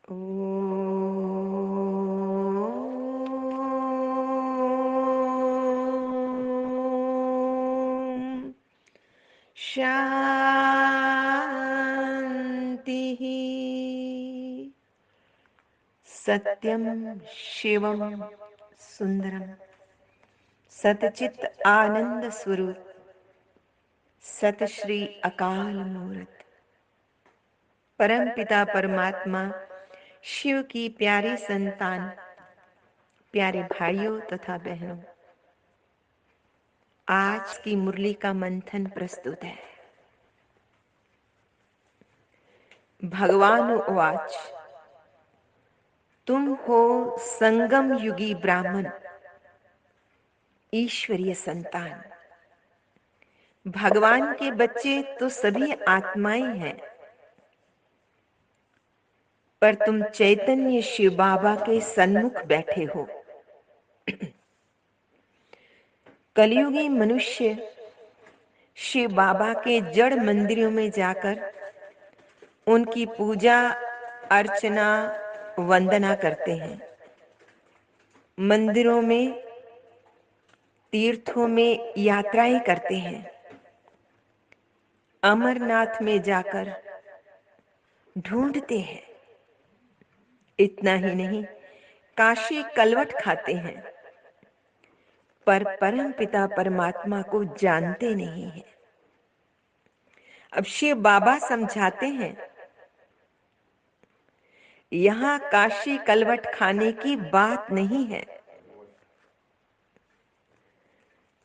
ओम शांति। सत्यम शिवम सुंदरम सतचित आनंद स्वरूप सत श्री अकाल मूर्त परम पिता परमात्मा शिव की प्यारी संतान, प्यारे भाइयों तथा बहनों, आज की मुरली का मंथन प्रस्तुत है। भगवान उवाच, तुम हो संगम युगी ब्राह्मण, ईश्वरीय संतान। भगवान के बच्चे तो सभी आत्माएं हैं, पर तुम चैतन्य शिव बाबा के सन्मुख बैठे हो। कलयुगी मनुष्य शिव बाबा के जड़ मंदिरों में जाकर उनकी पूजा अर्चना वंदना करते हैं। मंदिरों में, तीर्थों में यात्राएं करते हैं। अमरनाथ में जाकर ढूंढते हैं। इतना ही नहीं, काशी कलवट खाते हैं, पर परम पिता परमात्मा को जानते नहीं हैं। अब शिव बाबा समझाते हैं, यहां काशी कलवट खाने की बात नहीं है।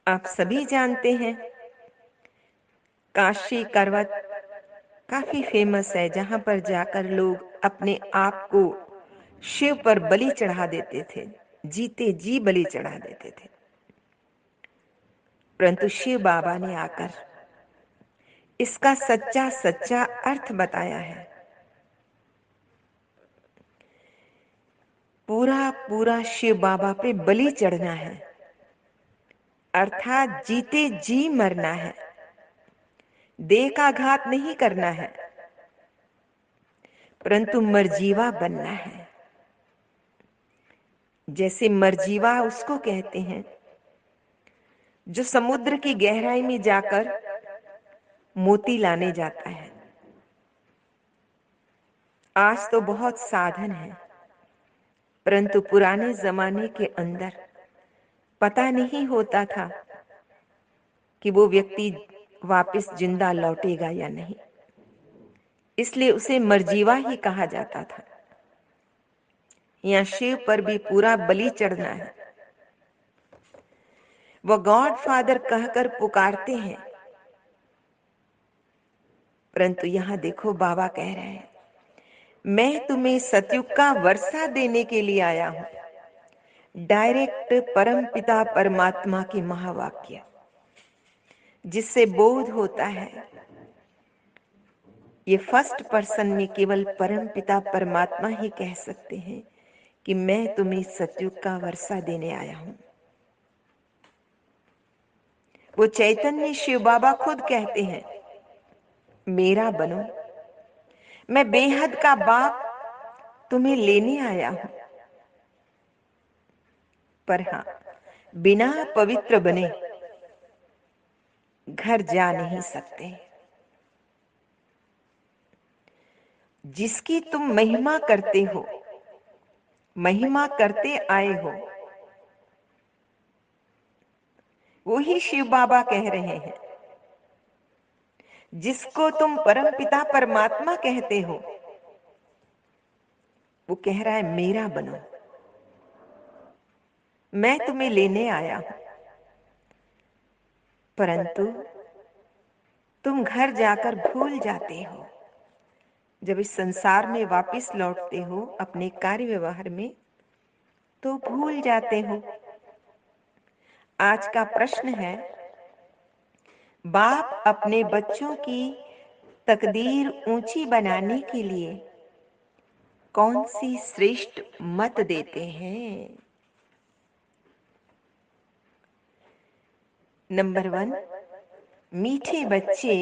आप सभी जानते हैं, काशी करवट काफी फेमस है, जहां पर जाकर लोग अपने आप को शिव पर बलि चढ़ा देते थे, जीते जी बलि चढ़ा देते थे। परंतु शिव बाबा ने आकर इसका सच्चा सच्चा अर्थ बताया है। पूरा पूरा शिव बाबा पे बलि चढ़ना है, अर्थात जीते जी मरना है। देह का घात नहीं करना है, परंतु मरजीवा बनना है। जैसे मरजीवा उसको कहते हैं जो समुद्र की गहराई में जाकर मोती लाने जाता है। आज तो बहुत साधन है, परंतु पुराने जमाने के अंदर पता नहीं होता था कि वो व्यक्ति वापस जिंदा लौटेगा या नहीं, इसलिए उसे मरजीवा ही कहा जाता था। यहाँ शिव पर भी पूरा बलि चढ़ना है। वो गॉड फादर कहकर पुकारते हैं, परंतु यहां देखो बाबा कह रहे हैं, मैं तुम्हें सतयुग का वर्षा देने के लिए आया हूं। डायरेक्ट परम पिता परमात्मा के महावाक्य, जिससे बोध होता है ये फर्स्ट पर्सन में केवल परम पिता परमात्मा ही कह सकते हैं कि मैं तुम्हें सतयुग का वर्षा देने आया हूं। वो चैतन्य शिव बाबा खुद कहते हैं, मेरा बनो, मैं बेहद का बाप तुम्हें लेने आया हूं। पर हां, बिना पवित्र बने घर जा नहीं सकते। जिसकी तुम महिमा करते हो, महिमा करते आए हो, वही शिव बाबा कह रहे हैं। जिसको तुम परम पिता परमात्मा कहते हो, वो कह रहा है मेरा बनो, मैं तुम्हें लेने आया हूं। परंतु तुम घर जाकर भूल जाते हो। जब इस संसार में वापस लौटते हो अपने कार्य व्यवहार में, तो भूल जाते हो। आज का प्रश्न है, बाप अपने बच्चों की तकदीर ऊंची बनाने के लिए कौन सी श्रेष्ठ मत देते हैं? नंबर 1, मीठे बच्चे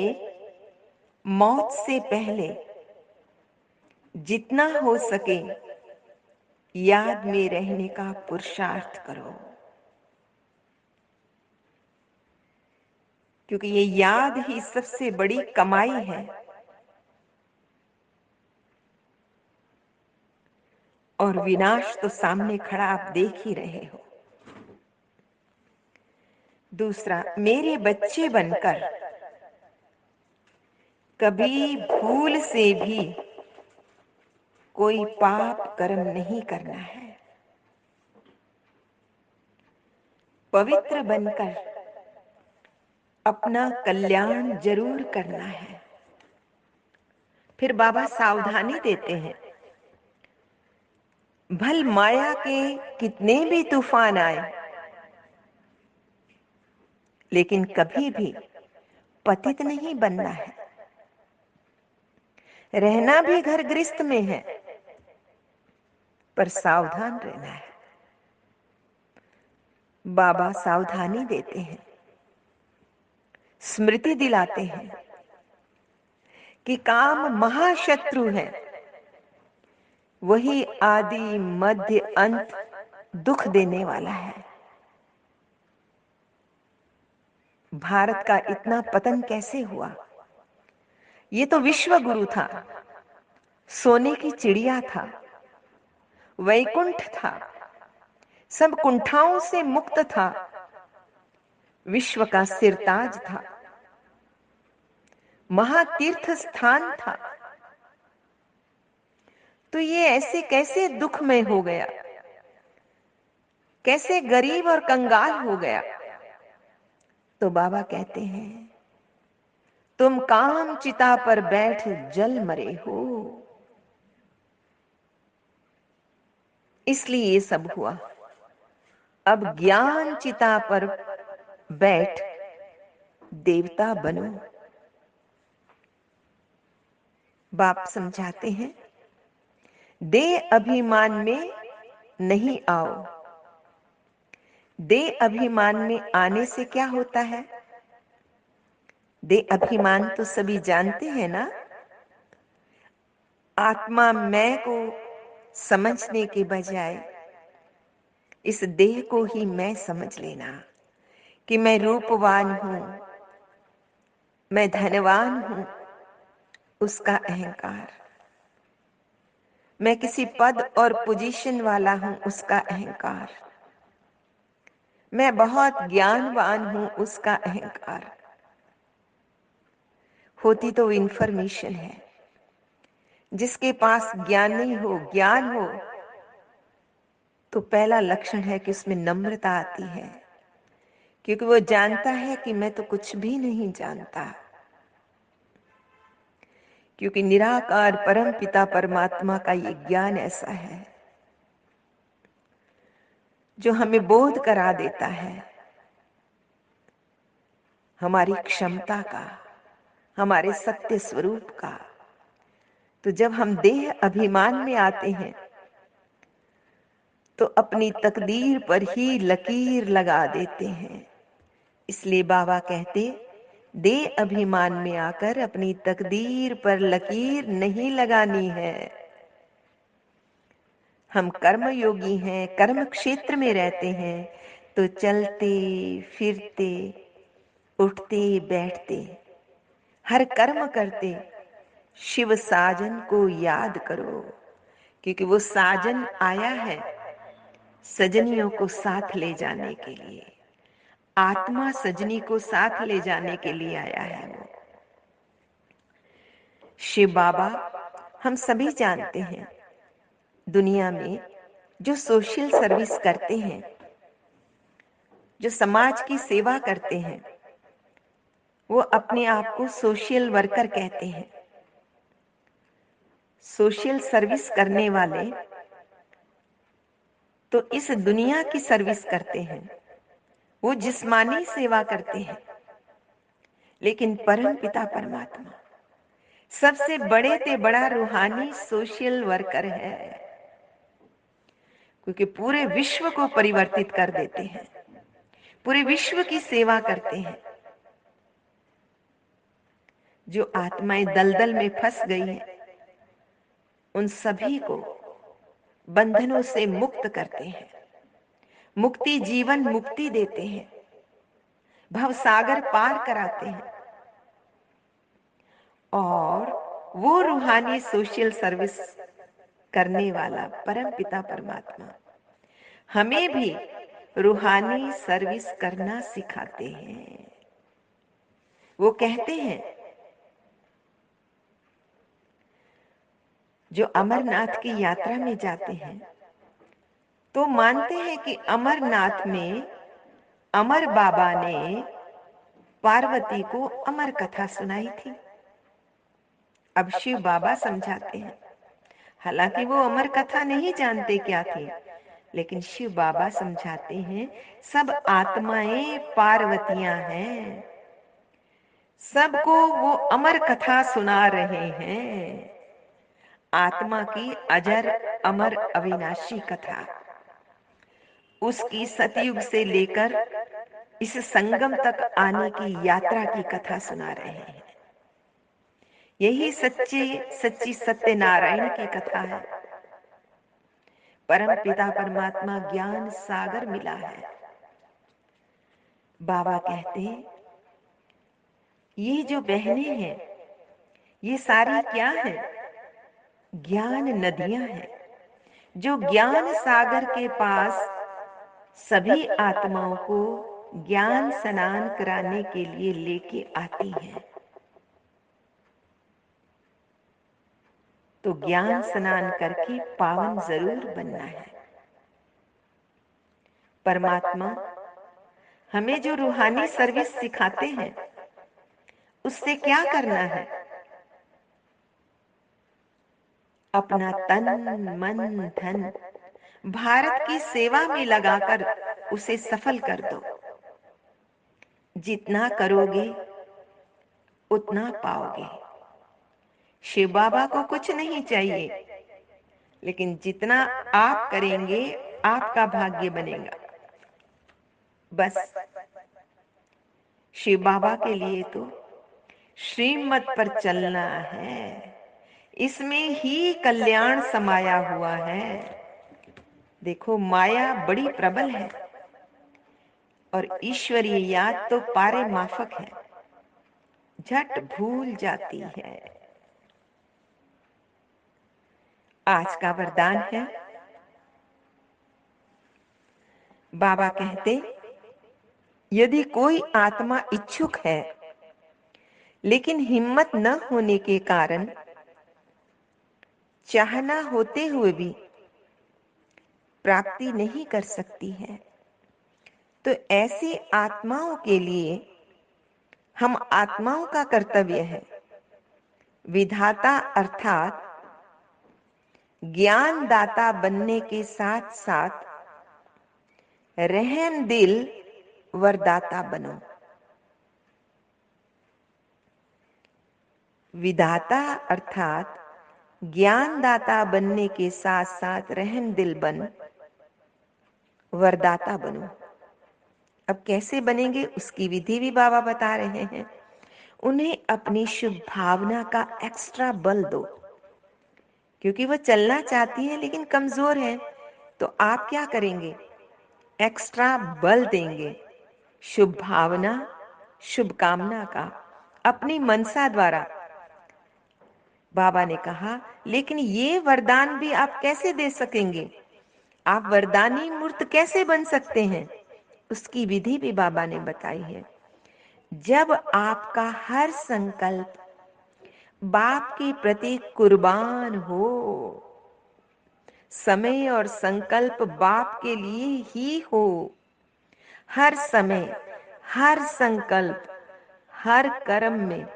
मौत से पहले जितना हो सके याद में रहने का पुरुषार्थ करो, क्योंकि ये याद ही सबसे बड़ी कमाई है। और विनाश तो सामने खड़ा आप देख ही रहे हो। दूसरा, मेरे बच्चे बनकर कभी भूल से भी कोई पाप कर्म नहीं करना है। पवित्र बनकर अपना कल्याण जरूर करना है। फिर बाबा सावधानी देते हैं, भल माया के कितने भी तूफान आए, लेकिन कभी भी पतित नहीं बनना है। रहना भी घर गृहस्थ में है, पर सावधान रहना है। बाबा सावधानी देते हैं, स्मृति दिलाते हैं कि काम महाशत्रु है, वही आदि मध्य अंत दुख देने वाला है। भारत का इतना पतन कैसे हुआ? ये तो विश्व गुरु था, सोने की चिड़िया था, वैकुंठ था, सब कुंठाओं से मुक्त था, विश्व का सिरताज था, महातीर्थ स्थान था। तो ये ऐसे कैसे दुख में हो गया, कैसे गरीब और कंगाल हो गया? तो बाबा कहते हैं, तुम काम चिता पर बैठ जल मरे हो, इसलिए ये सब हुआ। अब ज्ञान चिता पर बैठ देवता बनो। बाप समझाते हैं, देह अभिमान में नहीं आओ। देह अभिमान में आने से क्या होता है? देह अभिमान तो सभी जानते हैं ना। आत्मा मैं को समझने के बजाय इस देह को ही मैं समझ लेना कि मैं रूपवान हूं, मैं धनवान हूं, उसका अहंकार। मैं किसी पद और पोजीशन वाला हूं, उसका अहंकार। मैं बहुत ज्ञानवान हूं, उसका अहंकार। होती तो इंफॉर्मेशन है। जिसके पास ज्ञान नहीं हो, ज्ञान हो, तो पहला लक्षण है कि उसमें नम्रता आती है, क्योंकि वो जानता है कि मैं तो कुछ भी नहीं जानता, क्योंकि निराकार परम पिता परमात्मा का ये ज्ञान ऐसा है जो हमें बोध करा देता है हमारी क्षमता का, हमारे सत्य स्वरूप का। तो जब हम देह अभिमान में आते हैं तो अपनी तकदीर पर ही लकीर लगा देते हैं। इसलिए बाबा कहते, देह अभिमान में आकर अपनी तकदीर पर लकीर नहीं लगानी है। हम कर्म योगी हैं, कर्म क्षेत्र में रहते हैं, तो चलते फिरते उठते बैठते हर कर्म करते शिव साजन को याद करो, क्योंकि वो साजन आया है सजनियों को साथ ले जाने के लिए। आत्मा सजनी को साथ ले जाने के लिए आया है वो। शिव बाबा हम सभी जानते हैं, दुनिया में जो सोशल सर्विस करते हैं, जो समाज की सेवा करते हैं, वो अपने आप को सोशल वर्कर कहते हैं। सोशल सर्विस करने वाले तो इस दुनिया की सर्विस करते हैं, वो जिस्मानी सेवा करते हैं, लेकिन परम पिता परमात्मा सबसे बड़े से बड़ा रूहानी सोशल वर्कर है, क्योंकि पूरे विश्व को परिवर्तित कर देते हैं, पूरे विश्व की सेवा करते हैं। जो आत्माएं दलदल में फंस गई हैं, उन सभी को बंधनों से मुक्त करते हैं, मुक्ति जीवन मुक्ति देते हैं, भवसागर पार कराते हैं। और वो रूहानी सोशल सर्विस करने वाला परम पिता परमात्मा हमें भी रूहानी सर्विस करना सिखाते हैं। वो कहते हैं, जो अमरनाथ की यात्रा में जाते हैं तो मानते हैं कि अमरनाथ में अमर बाबा ने पार्वती को अमर कथा सुनाई थी। अब शिव बाबा समझाते हैं, हालांकि वो अमर कथा नहीं जानते क्या थी, लेकिन शिव बाबा समझाते हैं, सब आत्माएं पार्वतियां हैं, सबको वो अमर कथा सुना रहे हैं, आत्मा की अजर अमर अविनाशी कथा, उसकी सतयुग से लेकर इस संगम तक आने की यात्रा की कथा सुना रहे हैं। यही सच्ची सत्यनारायण की कथा है। परम पिता परमात्मा ज्ञान सागर मिला है। बाबा कहते हैं, ये जो बहनें हैं ये सारी क्या है? ज्ञान नदियां हैं, जो ज्ञान सागर के पास सभी आत्माओं को ज्ञान स्नान कराने के लिए लेके आती हैं। तो ज्ञान स्नान करके पावन जरूर बनना है। परमात्मा हमें जो रूहानी सर्विस सिखाते हैं उससे क्या करना है? अपना तन मन धन भारत की सेवा में लगाकर उसे सफल कर दो। जितना करोगे उतना पाओगे। शिव बाबा को कुछ नहीं चाहिए, लेकिन जितना आप करेंगे आपका भाग्य बनेगा। बस शिव बाबा के लिए तो श्रीमत पर चलना है, इसमें ही कल्याण समाया हुआ है। देखो, माया बड़ी प्रबल है और ईश्वरीय याद तो पारे माफक है, झट भूल जाती है। आज का वरदान है, बाबा कहते, यदि कोई आत्मा इच्छुक है लेकिन हिम्मत न होने के कारण चाहना होते हुए भी प्राप्ति नहीं कर सकती है, तो ऐसी आत्माओं के लिए हम आत्माओं का कर्तव्य है विधाता अर्थात ज्ञान दाता बनने के साथ साथ रहम दिल वरदाता बनो। विधाता अर्थात ज्ञान दाता बनने के साथ साथ रहम दिल बन वरदाता बनो। अब कैसे बनेंगे उसकी विधि भी बाबा बता रहे हैं। उन्हें अपनी शुभ भावना का एक्स्ट्रा बल दो, क्योंकि वो चलना चाहती है लेकिन कमजोर है। तो आप क्या करेंगे? एक्स्ट्रा बल देंगे, शुभ भावना शुभ कामना का अपनी मनसा द्वारा। बाबा ने कहा, लेकिन ये वरदान भी आप कैसे दे सकेंगे? आप वरदानी मूर्त कैसे बन सकते हैं? उसकी विधि भी बाबा ने बताई है। जब आपका हर संकल्प बाप के प्रति कुर्बान हो, समय और संकल्प बाप के लिए ही हो, हर समय हर संकल्प हर कर्म में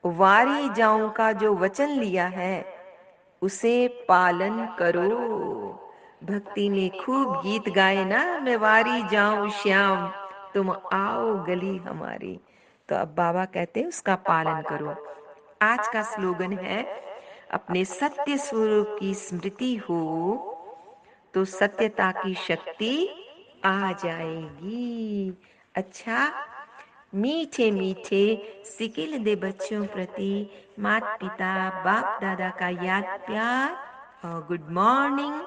वारी जाऊं का जो वचन लिया है उसे पालन करो। भक्ति में खूब गीत गाए ना, मैं वारी जाऊं श्याम तुम आओ गली हमारी। तो अब बाबा कहते हैं उसका पालन करो। आज का स्लोगन है, अपने सत्य स्वरूप की स्मृति हो तो सत्यता की शक्ति आ जाएगी। अच्छा, मीठे मीठे सिकिल दे बच्चों प्रति माता पिता बाप दादा का याद प्यार और गुड मॉर्निंग।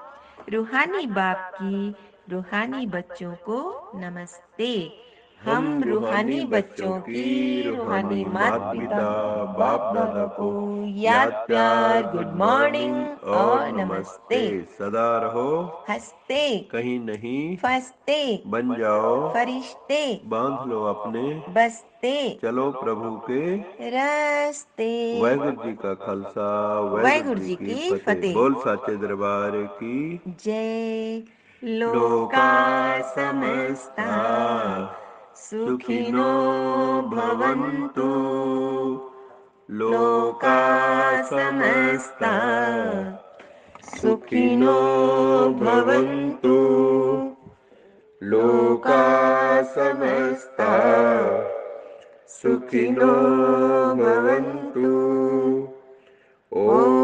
रूहानी बाप की रूहानी बच्चों को नमस्ते। हम रूहानी बच्चों की रूहानी माता पिता बाप दादा को याद प्यार गुड मॉर्निंग और नमस्ते। सदा रहो हंसते कहीं नहीं फंसते बन जाओ फरिश्ते बांध लो अपने बसते चलो प्रभु के रास्ते। वाहिगुरु जी का खालसा वाहिगुरु वाहिगुरु जी जी की की फतेह। फतेह। बोल साचे दरबार की जय। लोका लोका समस्ता समस्ता सुखिनो सुखिनो भवन्तु। भवन्तु। लोका लोका समस्ता समस्ता सुखिनो सुखिनो भवन्तु। भवन्तु। लोका लोका समस्ता समस्ता सुखिनो सुखिनो भवन्तु। भवन्तु। ओम